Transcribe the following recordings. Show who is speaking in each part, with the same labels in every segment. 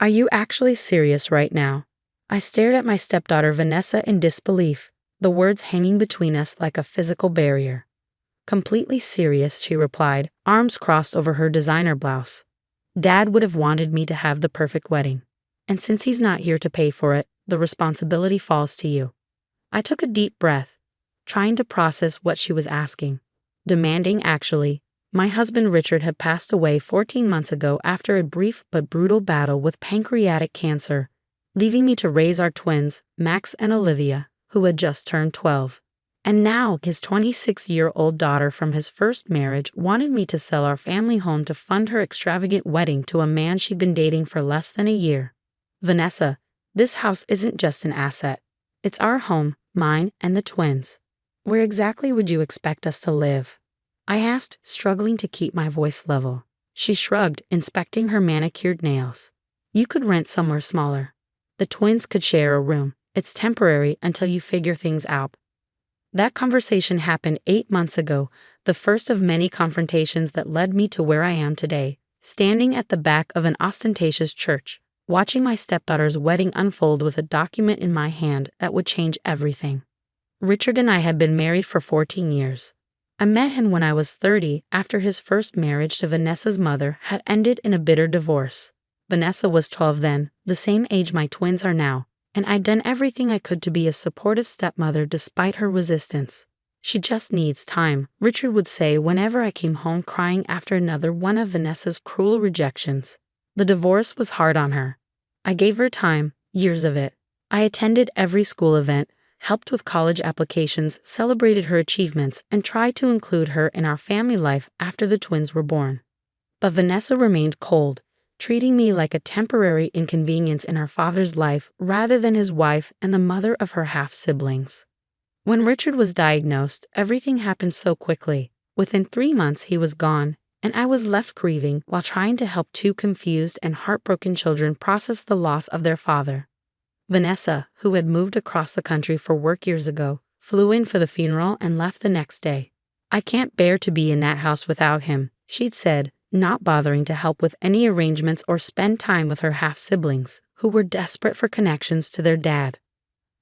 Speaker 1: Are you actually serious right now? I stared at my stepdaughter Vanessa in disbelief, the words hanging between us like a physical barrier. Completely serious, she replied, arms crossed over her designer blouse. Dad would have wanted me to have the perfect wedding. And since he's not here to pay for it, the responsibility falls to you. I took a deep breath, trying to process what she was asking. Demanding, actually. My husband Richard had passed away 14 months ago after a brief but brutal battle with pancreatic cancer, leaving me to raise our twins, Max and Olivia, who had just turned 12. And now his 26-year-old daughter from his first marriage wanted me to sell our family home to fund her extravagant wedding to a man she'd been dating for less than a year. Vanessa, this house isn't just an asset. It's our home, mine and the twins. Where exactly would you expect us to live? I asked, struggling to keep my voice level. She shrugged, inspecting her manicured nails. You could rent somewhere smaller. The twins could share a room. It's temporary until you figure things out. That conversation happened 8 months ago, the first of many confrontations that led me to where I am today, standing at the back of an ostentatious church, watching my stepdaughter's wedding unfold with a document in my hand that would change everything. Richard and I had been married for 14 years. I met him when I was 30 after his first marriage to Vanessa's mother had ended in a bitter divorce. Vanessa was 12 then, the same age my twins are now, and I'd done everything I could to be a supportive stepmother despite her resistance. She just needs time, Richard would say whenever I came home crying after another one of Vanessa's cruel rejections. The divorce was hard on her. I gave her time, years of it. I attended every school event, helped with college applications, celebrated her achievements, and tried to include her in our family life after the twins were born. But Vanessa remained cold, treating me like a temporary inconvenience in her father's life rather than his wife and the mother of her half-siblings. When Richard was diagnosed, everything happened so quickly. Within 3 months he was gone, and I was left grieving while trying to help two confused and heartbroken children process the loss of their father. Vanessa, who had moved across the country for work years ago, flew in for the funeral and left the next day. I can't bear to be in that house without him, she'd said, not bothering to help with any arrangements or spend time with her half-siblings, who were desperate for connections to their dad.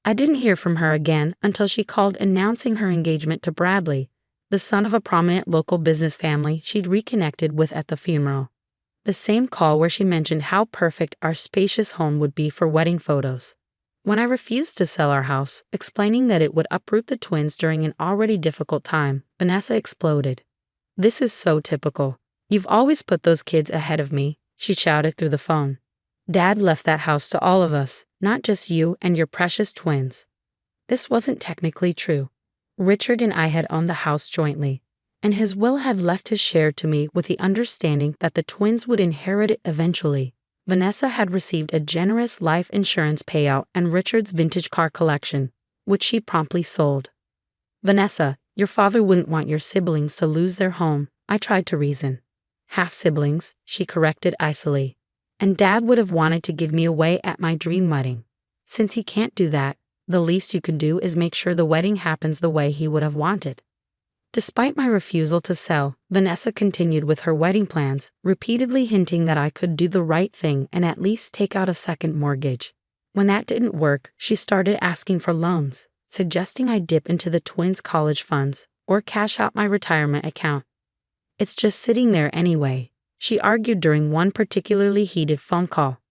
Speaker 1: I didn't hear from her again until she called announcing her engagement to Bradley, the son of a prominent local business family she'd reconnected with at the funeral. The same call where she mentioned how perfect our spacious home would be for wedding photos. When I refused to sell our house, explaining that it would uproot the twins during an already difficult time, Vanessa exploded. This is so typical. You've always put those kids ahead of me, she shouted through the phone. Dad left that house to all of us, not just you and your precious twins. This wasn't technically true. Richard and I had owned the house jointly, and his will had left his share to me with the understanding that the twins would inherit it eventually. Vanessa had received a generous life insurance payout and Richard's vintage car collection, which she promptly sold. Vanessa, your father wouldn't want your siblings to lose their home, I tried to reason. Half-siblings, she corrected icily. And Dad would have wanted to give me away at my dream wedding. Since he can't do that, the least you could do is make sure the wedding happens the way he would have wanted. Despite my refusal to sell, Vanessa continued with her wedding plans, repeatedly hinting that I could do the right thing and at least take out a second mortgage. When that didn't work, she started asking for loans, suggesting I dip into the twins' college funds or cash out my retirement account. It's just sitting there anyway, she argued during one particularly heated phone call.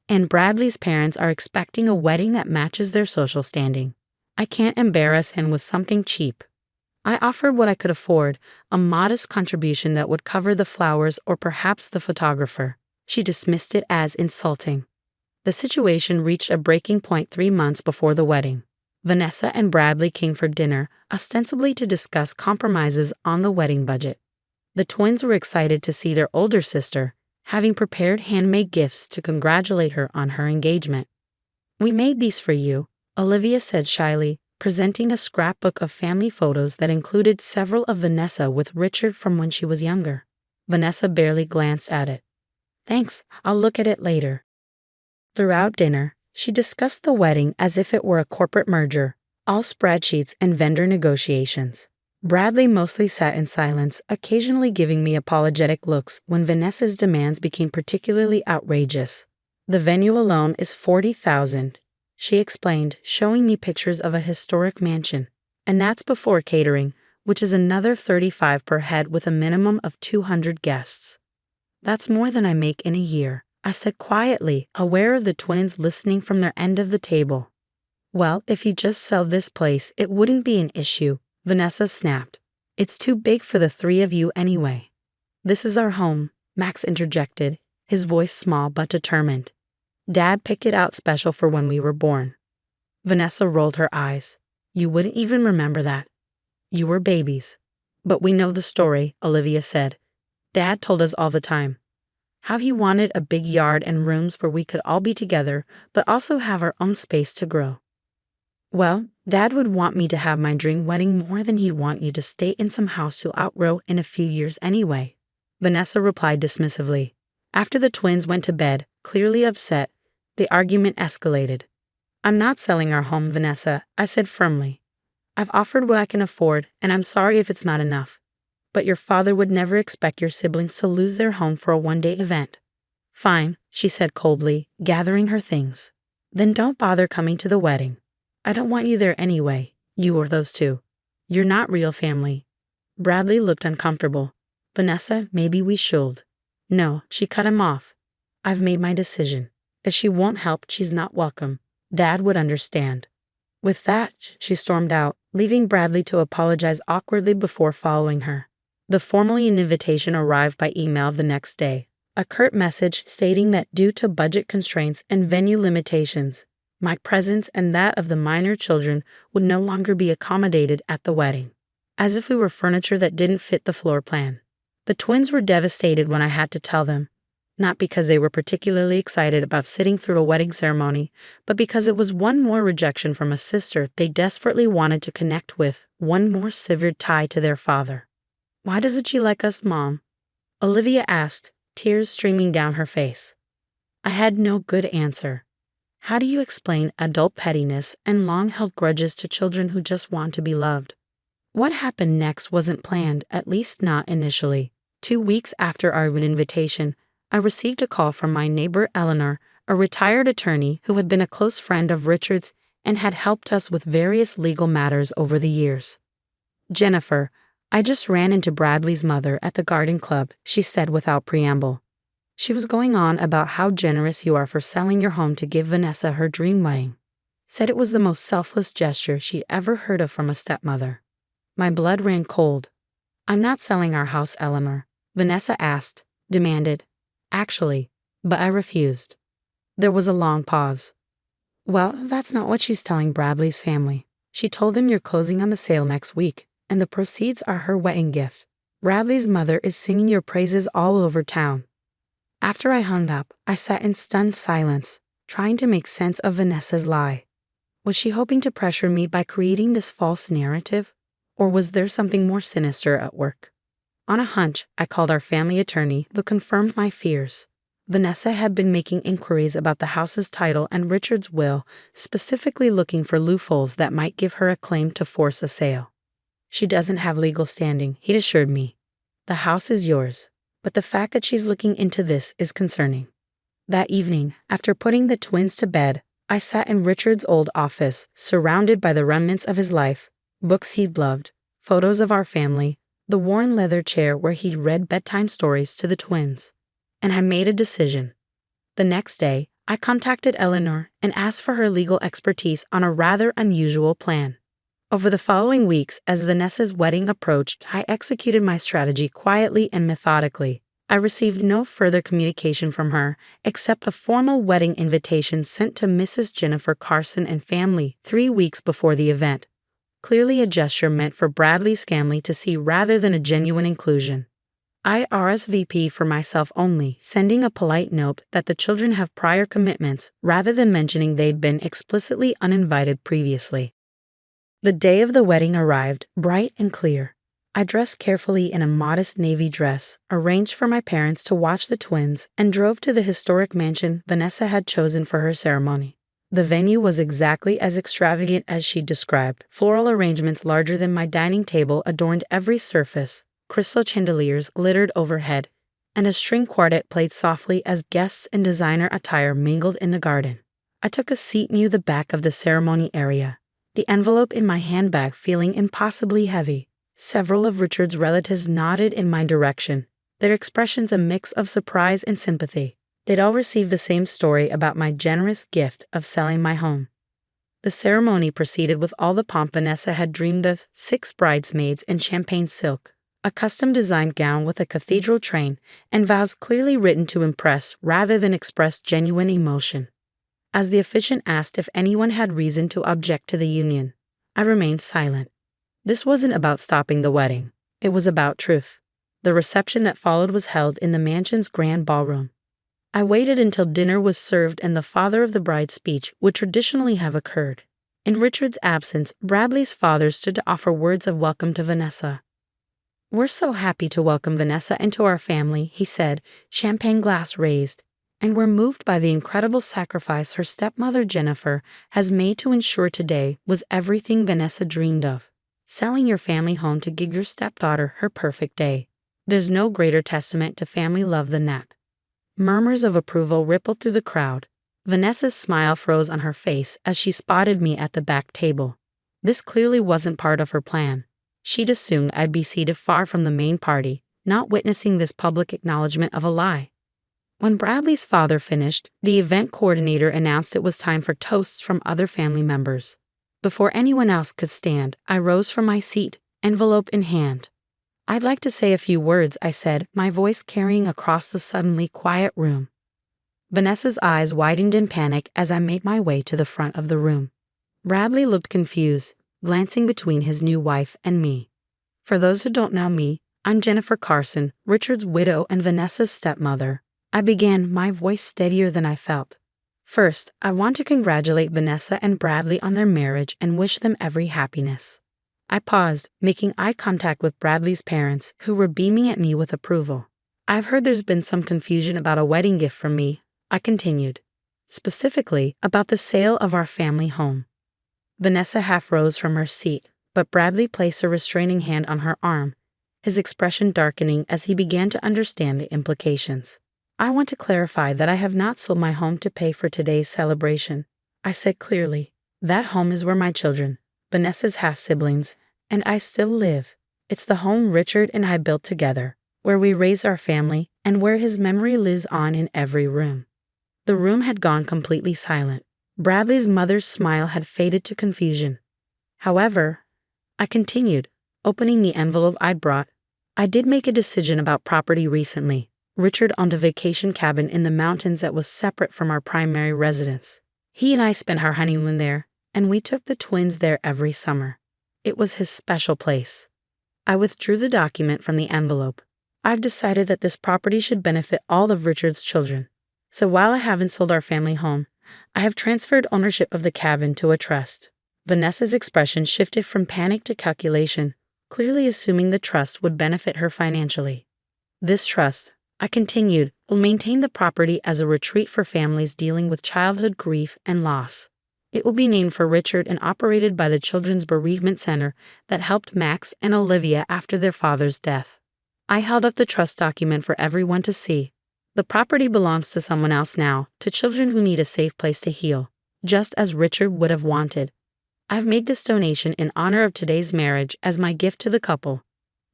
Speaker 1: And Bradley's parents are expecting a wedding that matches their social standing. I can't embarrass him with something cheap. I offered what I could afford, a modest contribution that would cover the flowers or perhaps the photographer. She dismissed it as insulting. The situation reached a breaking point 3 months before the wedding. Vanessa and Bradley came for dinner, ostensibly to discuss compromises on the wedding budget. The twins were excited to see their older sister, having prepared handmade gifts to congratulate her on her engagement. "We made these for you," Olivia said shyly, presenting a scrapbook of family photos that included several of Vanessa with Richard from when she was younger. Vanessa barely glanced at it. "Thanks, I'll look at it later." Throughout dinner, she discussed the wedding as if it were a corporate merger, all spreadsheets and vendor negotiations. Bradley mostly sat in silence, occasionally giving me apologetic looks when Vanessa's demands became particularly outrageous. The venue alone is $40,000, she explained, showing me pictures of a historic mansion. And that's before catering, which is another $35,000 per head with a minimum of 200 guests. That's more than I make in a year, I said quietly, aware of the twins listening from their end of the table. Well, if you just sell this place, it wouldn't be an issue, Vanessa snapped. It's too big for the three of you anyway. This is our home, Max interjected, his voice small but determined. Dad picked it out special for when we were born. Vanessa rolled her eyes. You wouldn't even remember that. You were babies. But we know the story, Olivia said. Dad told us all the time. How he wanted a big yard and rooms where we could all be together, but also have our own space to grow. Well, Dad would want me to have my dream wedding more than he'd want you to stay in some house you'll outgrow in a few years anyway, Vanessa replied dismissively. After the twins went to bed, clearly upset, the argument escalated. I'm not selling our home, Vanessa, I said firmly. I've offered what I can afford, and I'm sorry if it's not enough. But your father would never expect your siblings to lose their home for a one-day event. Fine, she said coldly, gathering her things. Then don't bother coming to the wedding. I don't want you there anyway, you or those two. You're not real family. Bradley looked uncomfortable. Vanessa, maybe we should. No, she cut him off. I've made my decision. If she won't help, she's not welcome. Dad would understand. With that, she stormed out, leaving Bradley to apologize awkwardly before following her. The formal invitation arrived by email the next day, a curt message stating that due to budget constraints and venue limitations, my presence and that of the minor children would no longer be accommodated at the wedding. As if we were furniture that didn't fit the floor plan. The twins were devastated when I had to tell them, not because they were particularly excited about sitting through a wedding ceremony, but because it was one more rejection from a sister they desperately wanted to connect with, one more severed tie to their father. Why doesn't she like us, Mom? Olivia asked, tears streaming down her face. I had no good answer. How do you explain adult pettiness and long-held grudges to children who just want to be loved? What happened next wasn't planned, at least not initially. 2 weeks after our invitation, I received a call from my neighbor Eleanor, a retired attorney who had been a close friend of Richard's and had helped us with various legal matters over the years. Jennifer, I just ran into Bradley's mother at the garden club, she said without preamble. She was going on about how generous you are for selling your home to give Vanessa her dream wedding. Said it was the most selfless gesture she ever heard of from a stepmother. My blood ran cold. I'm not selling our house, Eleanor, Vanessa asked, demanded. Actually, but I refused. There was a long pause. Well, that's not what she's telling Bradley's family. She told them you're closing on the sale next week, and the proceeds are her wedding gift. Bradley's mother is singing your praises all over town. After I hung up, I sat in stunned silence, trying to make sense of Vanessa's lie. Was she hoping to pressure me by creating this false narrative? Or was there something more sinister at work? On a hunch, I called our family attorney, who confirmed my fears. Vanessa had been making inquiries about the house's title and Richard's will, specifically looking for loopholes that might give her a claim to force a sale. She doesn't have legal standing, he assured me. The house is yours, but the fact that she's looking into this is concerning. That evening, after putting the twins to bed, I sat in Richard's old office, surrounded by the remnants of his life, books he'd loved, photos of our family, the worn leather chair where he'd read bedtime stories to the twins. And I made a decision. The next day, I contacted Eleanor and asked for her legal expertise on a rather unusual plan. Over the following weeks, as Vanessa's wedding approached, I executed my strategy quietly and methodically. I received no further communication from her, except a formal wedding invitation sent to Mrs. Jennifer Carson and family 3 weeks before the event. Clearly a gesture meant for Bradley's family to see rather than a genuine inclusion. I RSVP for myself only, sending a polite note that the children have prior commitments rather than mentioning they'd been explicitly uninvited previously. The day of the wedding arrived, bright and clear. I dressed carefully in a modest navy dress, arranged for my parents to watch the twins, and drove to the historic mansion Vanessa had chosen for her ceremony. The venue was exactly as extravagant as she described. Floral arrangements larger than my dining table adorned every surface, crystal chandeliers glittered overhead, and a string quartet played softly as guests in designer attire mingled in the garden. I took a seat near the back of the ceremony area, the envelope in my handbag feeling impossibly heavy. Several of Richard's relatives nodded in my direction, their expressions a mix of surprise and sympathy. They'd all received the same story about my generous gift of selling my home. The ceremony proceeded with all the pomp Vanessa had dreamed of: 6 bridesmaids in champagne silk, a custom-designed gown with a cathedral train, and vows clearly written to impress rather than express genuine emotion. As the officiant asked if anyone had reason to object to the union, I remained silent. This wasn't about stopping the wedding. It was about truth. The reception that followed was held in the mansion's grand ballroom. I waited until dinner was served and the father of the bride's speech would traditionally have occurred. In Richard's absence, Bradley's father stood to offer words of welcome to Vanessa. "We're so happy to welcome Vanessa into our family," he said, champagne glass raised, "and we're moved by the incredible sacrifice her stepmother Jennifer has made to ensure today was everything Vanessa dreamed of. Selling your family home to give your stepdaughter her perfect day. There's no greater testament to family love than that." Murmurs of approval rippled through the crowd. Vanessa's smile froze on her face as she spotted me at the back table. This clearly wasn't part of her plan. She'd assumed I'd be seated far from the main party, not witnessing this public acknowledgement of a lie. When Bradley's father finished, the event coordinator announced it was time for toasts from other family members. Before anyone else could stand, I rose from my seat, envelope in hand. "I'd like to say a few words," I said, my voice carrying across the suddenly quiet room. Vanessa's eyes widened in panic as I made my way to the front of the room. Bradley looked confused, glancing between his new wife and me. For those who don't know me, I'm Jennifer Carson, Richard's widow and Vanessa's stepmother. I began, my voice steadier than I felt. "First, I want to congratulate Vanessa and Bradley on their marriage and wish them every happiness." I paused, making eye contact with Bradley's parents, who were beaming at me with approval. "I've heard there's been some confusion about a wedding gift from me," I continued. "Specifically, about the sale of our family home." Vanessa half rose from her seat, but Bradley placed a restraining hand on her arm, his expression darkening as he began to understand the implications. "I want to clarify that I have not sold my home to pay for today's celebration," I said clearly. "That home is where my children, Vanessa's half-siblings, and I still live. It's the home Richard and I built together, where we raised our family, and where his memory lives on in every room." The room had gone completely silent. Bradley's mother's smile had faded to confusion. "However," I continued, opening the envelope I'd brought, "I did make a decision about property recently. Richard owned a vacation cabin in the mountains that was separate from our primary residence. He and I spent our honeymoon there, and we took the twins there every summer. It was his special place." I withdrew the document from the envelope. "I've decided that this property should benefit all of Richard's children. So while I haven't sold our family home, I have transferred ownership of the cabin to a trust." Vanessa's expression shifted from panic to calculation, clearly assuming the trust would benefit her financially. "This trust," I continued, "will maintain the property as a retreat for families dealing with childhood grief and loss. It will be named for Richard and operated by the Children's Bereavement Center that helped Max and Olivia after their father's death." I held up the trust document for everyone to see. "The property belongs to someone else now, to children who need a safe place to heal, just as Richard would have wanted. I've made this donation in honor of today's marriage as my gift to the couple."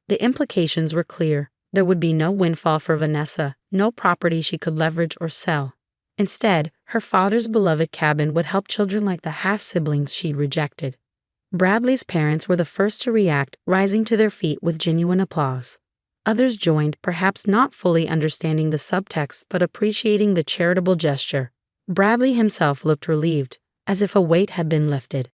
Speaker 1: The implications were clear. There would be no windfall for Vanessa, no property she could leverage or sell. Instead, her father's beloved cabin would help children like the half-siblings she'd rejected. Bradley's parents were the first to react, rising to their feet with genuine applause. Others joined, perhaps not fully understanding the subtext but appreciating the charitable gesture. Bradley himself looked relieved, as if a weight had been lifted.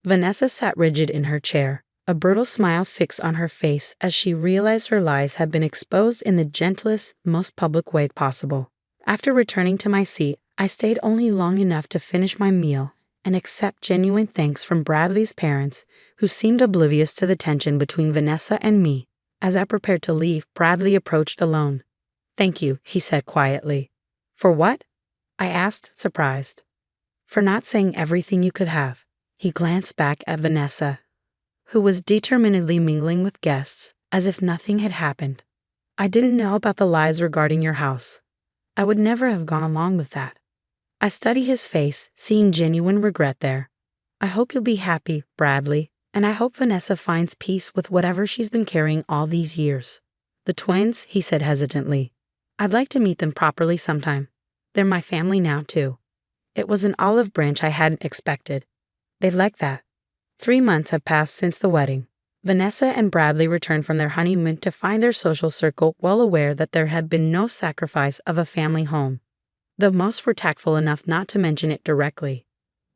Speaker 1: Vanessa sat rigid in her chair, a brutal smile fixed on her face as she realized her lies had been exposed in the gentlest, most public way possible. After returning to my seat, I stayed only long enough to finish my meal and accept genuine thanks from Bradley's parents, who seemed oblivious to the tension between Vanessa and me. As I prepared to leave, Bradley approached alone. "Thank you," he said quietly. "For what?" I asked, surprised. "For not saying everything you could have." He glanced back at Vanessa, who was determinedly mingling with guests, as if nothing had happened. I didn't know about the lies regarding your house. I would never have gone along with that. I study his face, seeing genuine regret there. I hope you'll be happy, Bradley, and I hope Vanessa finds peace with whatever she's been carrying all these years. The twins, he said hesitantly. I'd like to meet them properly sometime. They're my family now, too. It was an olive branch I hadn't expected. They'd like that. 3 months have passed since the wedding. Vanessa and Bradley returned from their honeymoon to find their social circle well aware that there had been no sacrifice of a family home, though most were tactful enough not to mention it directly.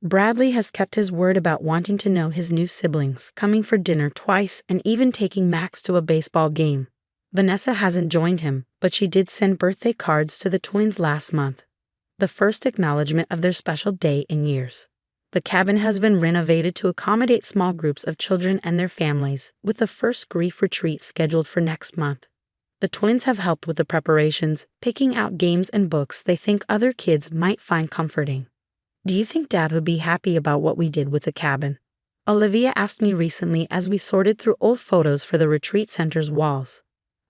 Speaker 1: Bradley has kept his word about wanting to know his new siblings, coming for dinner twice and even taking Max to a baseball game. Vanessa hasn't joined him, but she did send birthday cards to the twins last month, the first acknowledgement of their special day in years. The cabin has been renovated to accommodate small groups of children and their families, with the first grief retreat scheduled for next month. The twins have helped with the preparations, picking out games and books they think other kids might find comforting. Do you think Dad would be happy about what we did with the cabin? Olivia asked me recently as we sorted through old photos for the retreat center's walls.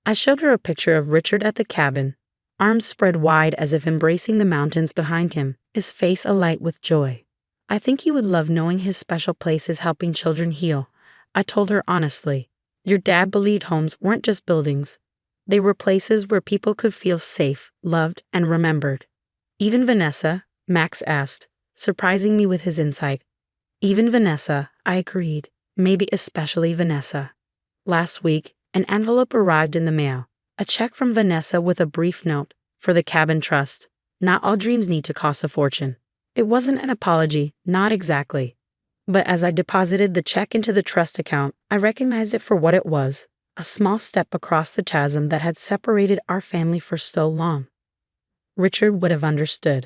Speaker 1: I showed her a picture of Richard at the cabin, arms spread wide as if embracing the mountains behind him, his face alight with joy. I think he would love knowing his special place is helping children heal. I told her honestly. Your dad believed homes weren't just buildings. They were places where people could feel safe, loved, and remembered. Even Vanessa, Max asked, surprising me with his insight. Even Vanessa, I agreed. Maybe especially Vanessa. Last week, an envelope arrived in the mail. A check from Vanessa with a brief note for the cabin trust. Not all dreams need to cost a fortune. It wasn't an apology, not exactly. But as I deposited the check into the trust account, I recognized it for what it was, a small step across the chasm that had separated our family for so long. Richard would have understood.